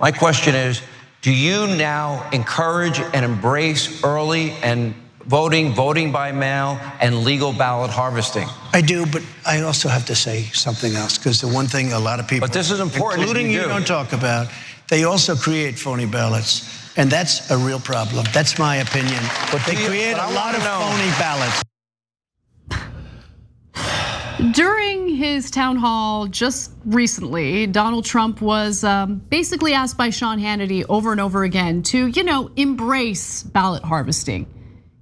My question is, do you now encourage and embrace early and voting by mail, and legal ballot harvesting? I do, but I also have to say something else, because the one thing a lot of people, but this is important, including you, don't talk about, they also create phony ballots, and that's a real problem. That's my opinion. But they create a lot of phony ballots. During his town hall just recently, Donald Trump was basically asked by Sean Hannity over and over again to, embrace ballot harvesting.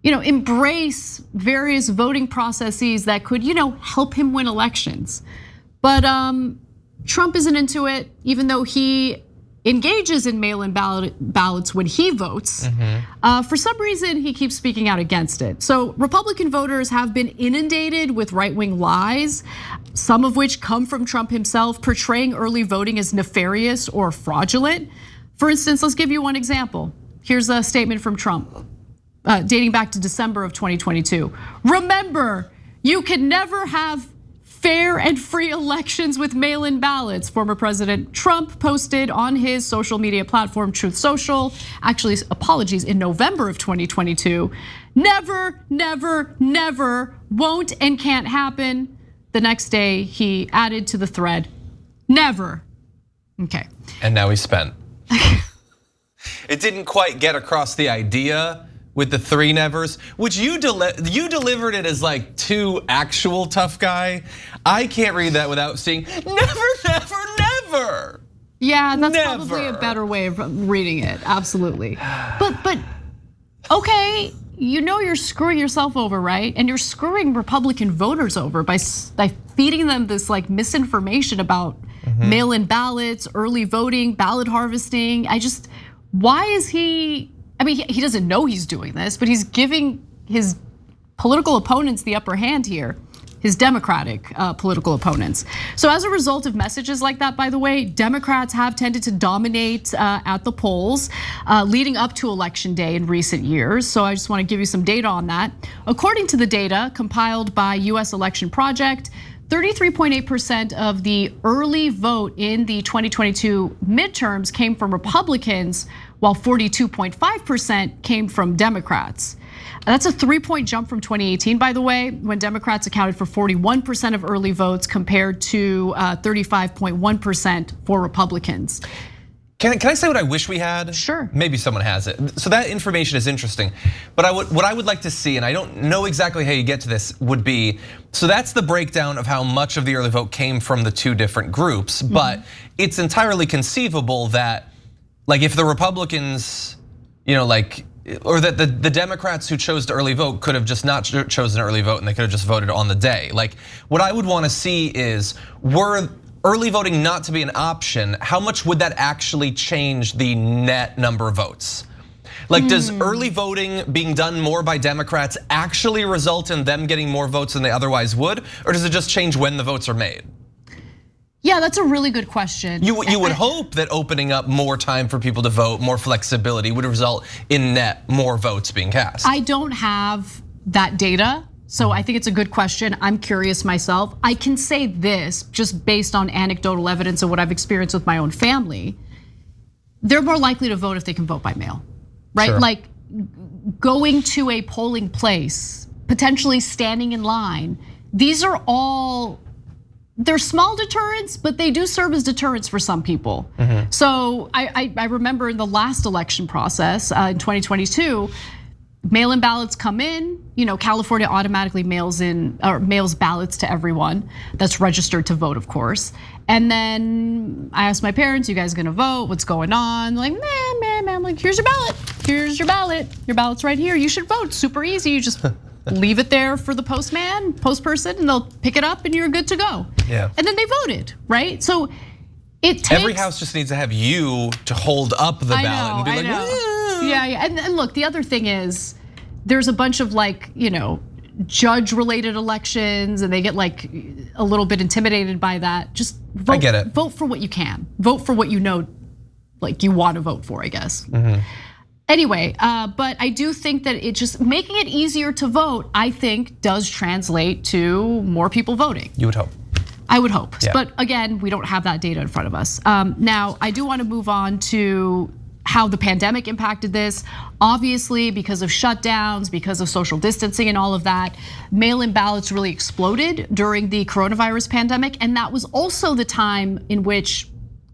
Embrace various voting processes that could, help him win elections. But Trump isn't into it, even though he engages in mail-in ballots when he votes. For some reason, he keeps speaking out against it. So Republican voters have been inundated with right-wing lies, some of which come from Trump himself, portraying early voting as nefarious or fraudulent. For instance, let's give you one example. Here's a statement from Trump, dating back to December of 2022. Remember, you can never have fair and free elections with mail-in ballots, former President Trump posted on his social media platform, Truth Social. Actually, apologies, in November of 2022. Never, never, never, won't and can't happen. The next day, he added to the thread, never. Okay. And now he's spent. It didn't quite get across the idea with the three nevers, which you delivered it as like too actual tough guy. I can't read that without seeing never, never, never. Yeah, that's probably a better way of reading it, absolutely. But okay, you're screwing yourself over, right? And you're screwing Republican voters over by feeding them this like misinformation about mail-in ballots, early voting, ballot harvesting. Why is he? I mean, he doesn't know he's doing this, but he's giving his political opponents the upper hand here, his Democratic political opponents. So as a result of messages like that, by the way, Democrats have tended to dominate at the polls leading up to Election Day in recent years. So I just want to give you some data on that. According to the data compiled by US Election Project, 33.8% of the early vote in the 2022 midterms came from Republicans, while 42.5% came from Democrats. That's a 3-point jump from 2018, by the way, when Democrats accounted for 41% of early votes compared to 35.1% for Republicans. Can I say what I wish we had? Sure. Maybe someone has it. So that information is interesting. But what I would like to see, and I don't know exactly how you get to this, would be, so that's the breakdown of how much of the early vote came from the two different groups. But it's entirely conceivable that, like, if the Republicans, or that the Democrats who chose to early vote could have just not chosen early vote and they could have just voted on the day. Like, what I would want to see is, were early voting not to be an option, how much would that actually change the net number of votes? Like, does early voting being done more by Democrats actually result in them getting more votes than they otherwise would? Or does it just change when the votes are made? Yeah, that's a really good question. You would hope that opening up more time for people to vote, more flexibility, would result in net more votes being cast. I don't have that data, so I think it's a good question. I'm curious myself. I can say this just based on anecdotal evidence of what I've experienced with my own family. They're more likely to vote if they can vote by mail, right? Sure. Like going to a polling place, potentially standing in line. These are all, they're small deterrents, but they do serve as deterrents for some people. So I remember in the last election process in 2022, mail-in ballots come in, California automatically mails ballots to everyone that's registered to vote, of course. And then I asked my parents, you guys gonna vote? What's going on? They're like, man, I'm like, here's your ballot. Here's your ballot. Your ballot's right here. You should vote. Super easy. You just leave it there for the post person, and they'll pick it up and you're good to go. Yeah. And then they voted, right? So it takes. Every house just needs to have you to hold up the ballot and be like, yeah. And look, the other thing is, there's a bunch of judge-related elections, and they get like a little bit intimidated by that. Just vote, I get it. Vote for what you can. Vote for what you know, like you want to vote for, I guess. Anyway, but I do think that it just making it easier to vote, I think, does translate to more people voting. You would hope. I would hope. Yeah. But again, we don't have that data in front of us. Now, I do want to move on to how the pandemic impacted this. Obviously, because of shutdowns, because of social distancing and all of that, mail-in ballots really exploded during the coronavirus pandemic. And that was also the time in which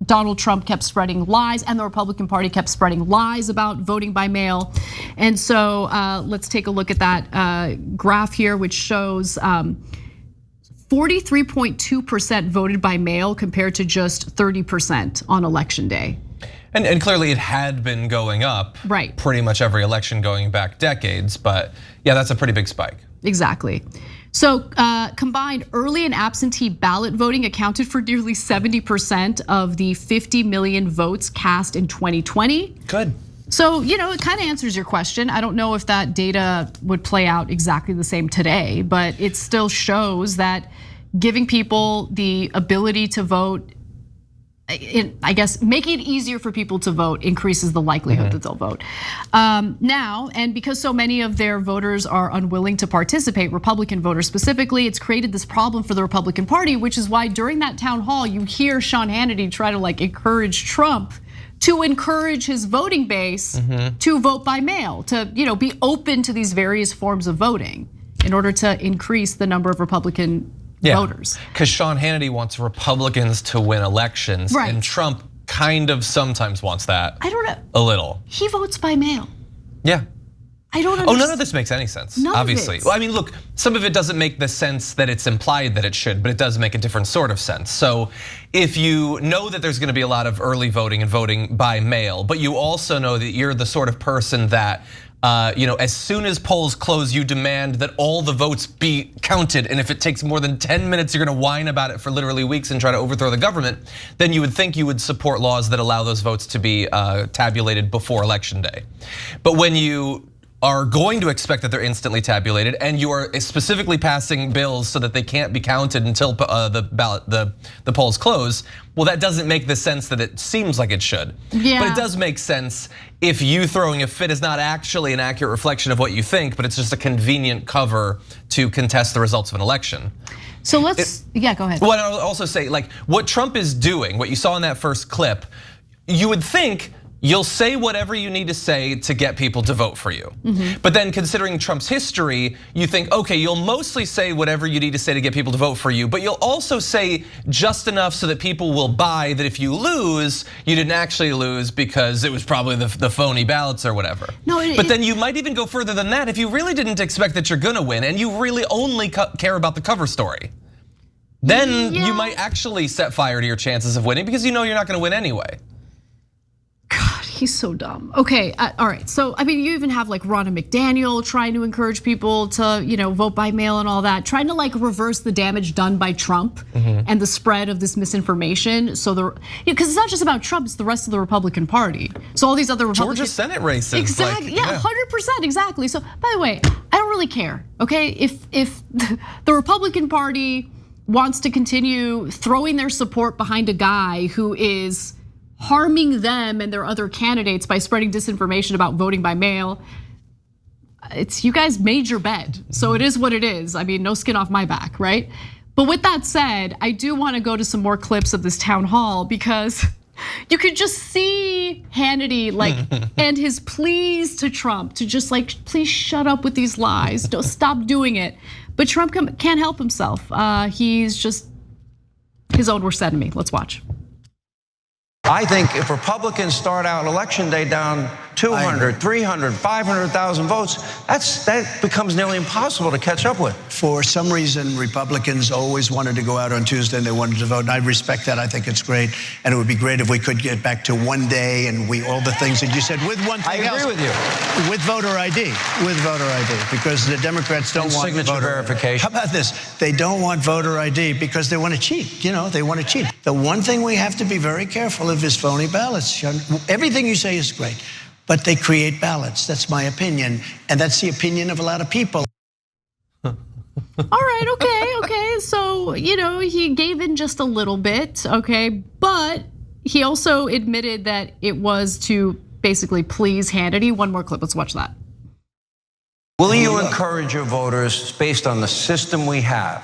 Donald Trump kept spreading lies and the Republican Party kept spreading lies about voting by mail. And so let's take a look at that graph here, which shows 43.2% voted by mail compared to just 30% on election day. And clearly it had been going up right, pretty much every election going back decades, but yeah, that's a pretty big spike. Exactly. So combined early and absentee ballot voting accounted for nearly 70% of the 50 million votes cast in 2020. Good. So, it kind of answers your question. I don't know if that data would play out exactly the same today, but it still shows that giving people the ability to vote, I guess making it easier for people to vote increases the likelihood that they'll vote. Now, and because so many of their voters are unwilling to participate, Republican voters specifically, it's created this problem for the Republican Party, which is why during that town hall, you hear Sean Hannity try to encourage Trump to encourage his voting base to vote by mail, to be open to these various forms of voting in order to increase the number of Republican voters. Because Sean Hannity wants Republicans to win elections, right, and Trump kind of sometimes wants that. I don't know. A little. He votes by mail. Yeah. I don't understand. Oh, none of this makes any sense, None obviously. of it. Well, I mean, look, some of it doesn't make the sense that it's implied that it should, but it does make a different sort of sense. So if you know that there's gonna be a lot of early voting and voting by mail, but you also know that you're the sort of person that as soon as polls close, you demand that all the votes be counted, and if it takes more than 10 minutes, you're gonna whine about it for literally weeks and try to overthrow the government, then you would think you would support laws that allow those votes to be tabulated before election day. But when you are going to expect that they're instantly tabulated, and you are specifically passing bills so that they can't be counted until the polls close, well, that doesn't make the sense that it seems like it should. Yeah. But it does make sense if you throwing a fit is not actually an accurate reflection of what you think, but it's just a convenient cover to contest the results of an election. So let's, yeah, go ahead. Well, I'll also say, what Trump is doing, what you saw in that first clip, you would think you'll say whatever you need to say to get people to vote for you. But then considering Trump's history, you think, okay, you'll mostly say whatever you need to say to get people to vote for you, but you'll also say just enough so that people will buy that if you lose, you didn't actually lose because it was probably the phony ballots or whatever. But then you might even go further than that if you really didn't expect that you're gonna win and you really only care about the cover story. Then you might actually set fire to your chances of winning because you know you're not gonna win anyway. God, he's so dumb. Okay, all right. So, I mean, you even have Ronna McDaniel trying to encourage people to, vote by mail and all that, trying to reverse the damage done by Trump and the spread of this misinformation. So because it's not just about Trump, it's the rest of the Republican Party. So all these other Republican Georgia Senate races. Exactly. Yeah, 100%. Exactly. So, by the way, I don't really care. Okay, if the Republican Party wants to continue throwing their support behind a guy who is harming them and their other candidates by spreading disinformation about voting by mail, you guys made your bed. So it is what it is. I mean, no skin off my back, right? But with that said, I do want to go to some more clips of this town hall because you could just see Hannity and his pleas to Trump to just please shut up with these lies. Don't stop doing it. But Trump can't help himself. He's just his own worst enemy. Let's watch. I think if Republicans start out election day down 200, 300, 500,000 votes, that becomes nearly impossible to catch up with. For some reason, Republicans always wanted to go out on Tuesday and they wanted to vote, and I respect that. I think it's great, and it would be great if we could get back to one day and all the things that you said with one thing else. I agree with you. With voter ID, because the Democrats don't want signature voter verification. How about this? They don't want voter ID because they want to cheat. They want to cheat. The one thing we have to be very careful of is phony ballots. Everything you say is great, but they create ballots. That's my opinion, and that's the opinion of a lot of people. All right, okay. So, he gave in just a little bit, okay? But he also admitted that it was to basically please Hannity. One more clip, let's watch that. Will you encourage your voters, based on the system we have,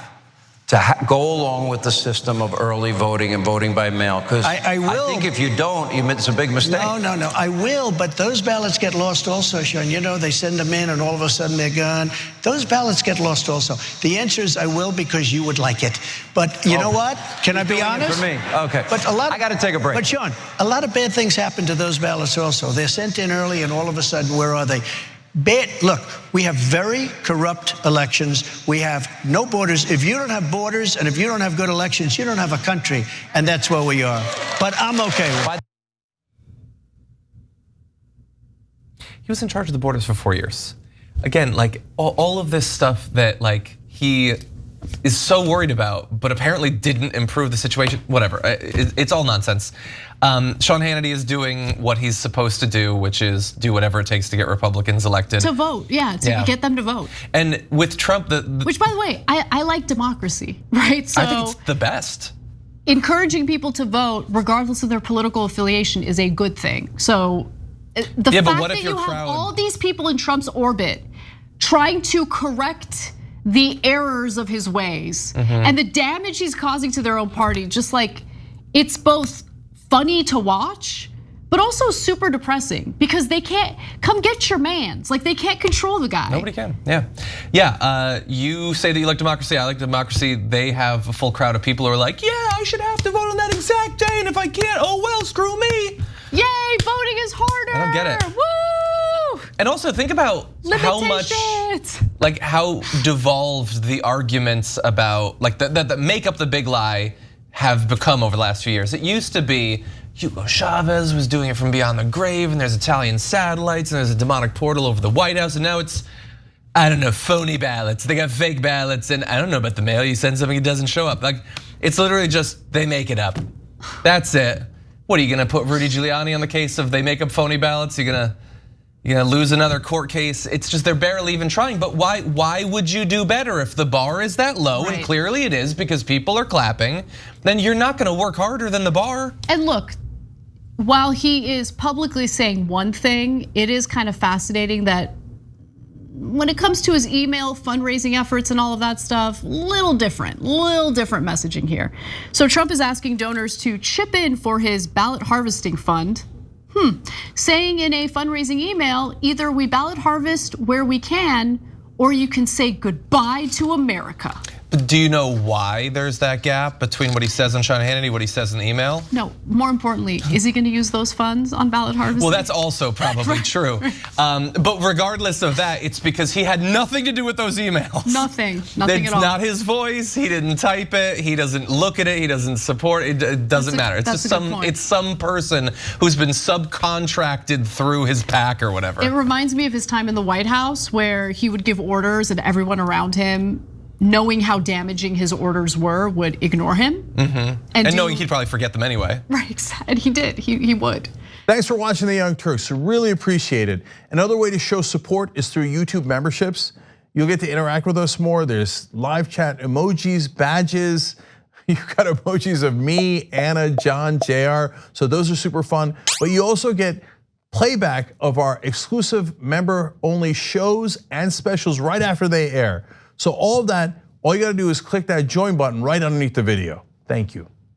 to go along with the system of early voting and voting by mail? Because I will. I think if you don't, it's a big mistake. No. I will, but those ballots get lost also, Sean. You know, they send them in and all of a sudden they're gone. Those ballots get lost also. The answer is I will because you would like it. But you know what? Can I be honest? For me, okay. But I got to take a break. But Sean, a lot of bad things happen to those ballots also. They're sent in early and all of a sudden, where are they? Look, we have very corrupt elections. We have no borders. If you don't have borders and if you don't have good elections, you don't have a country. And that's where we are. But I'm okay with it. He was in charge of the borders for 4 years. Again, like all of this stuff that like he is so worried about, but apparently didn't improve the situation, whatever, it's all nonsense. Sean Hannity is doing what he's supposed to do, which is do whatever it takes to get Republicans elected. To vote, to get them to vote. And with Trump, which by the way, I like democracy, right? So I think it's the best. Encouraging people to vote, regardless of their political affiliation, is a good thing. So the fact that you have all these people in Trump's orbit trying to correct the errors of his ways and the damage he's causing to their own party, just like it's both funny to watch, but also super depressing because they can't come get your mans. Like they can't control the guy. Nobody can, yeah. You say that you like democracy, I like democracy. They have a full crowd of people who are like, yeah, I should have to vote on that exact day, and if I can't, oh well, screw me. Yay, voting is harder. I don't get it. Woo! And also think about how much, like how devolved the arguments about like that make up the big lie have become over the last few years. It used to be Hugo Chavez was doing it from beyond the grave, and there's Italian satellites, and there's a demonic portal over the White House, and now it's, I don't know, phony ballots. They got fake ballots, and I don't know about the mail. You send something, it doesn't show up. Like it's literally just they make it up. That's it. What are you gonna put Rudy Giuliani on the case of they make up phony ballots? You're gonna lose another court case. It's just they're barely even trying. But why would you do better if the bar is that low? Right. And clearly it is because people are clapping. Then you're not gonna work harder than the bar. And look, while he is publicly saying one thing, it is kind of fascinating that when it comes to his email fundraising efforts and all of that stuff, little different messaging here. So Trump is asking donors to chip in for his ballot harvesting fund. Saying in a fundraising email, either we ballot harvest where we can, or you can say goodbye to America. But do you know why there's that gap between what he says on Sean Hannity, what he says in the email? No, more importantly, is he gonna use those funds on ballot harvesting? Well, that's also probably true. But regardless of that, it's because he had nothing to do with those emails. Nothing at all. It's not his voice, he didn't type it, he doesn't look at it, he doesn't support it, it doesn't matter. It's just some person who's been subcontracted through his PAC or whatever. It reminds me of his time in the White House where he would give orders and everyone around him, knowing how damaging his orders were, would ignore him. And knowing he'd probably forget them anyway. Right, and he did, he would. Thanks for watching The Young Turks, really appreciate it. Another way to show support is through YouTube memberships. You'll get to interact with us more. There's live chat emojis, badges. You've got emojis of me, Anna, John, JR, so those are super fun. But you also get playback of our exclusive member-only shows and specials right after they air. So all of that, all you gotta do is click that join button right underneath the video. Thank you.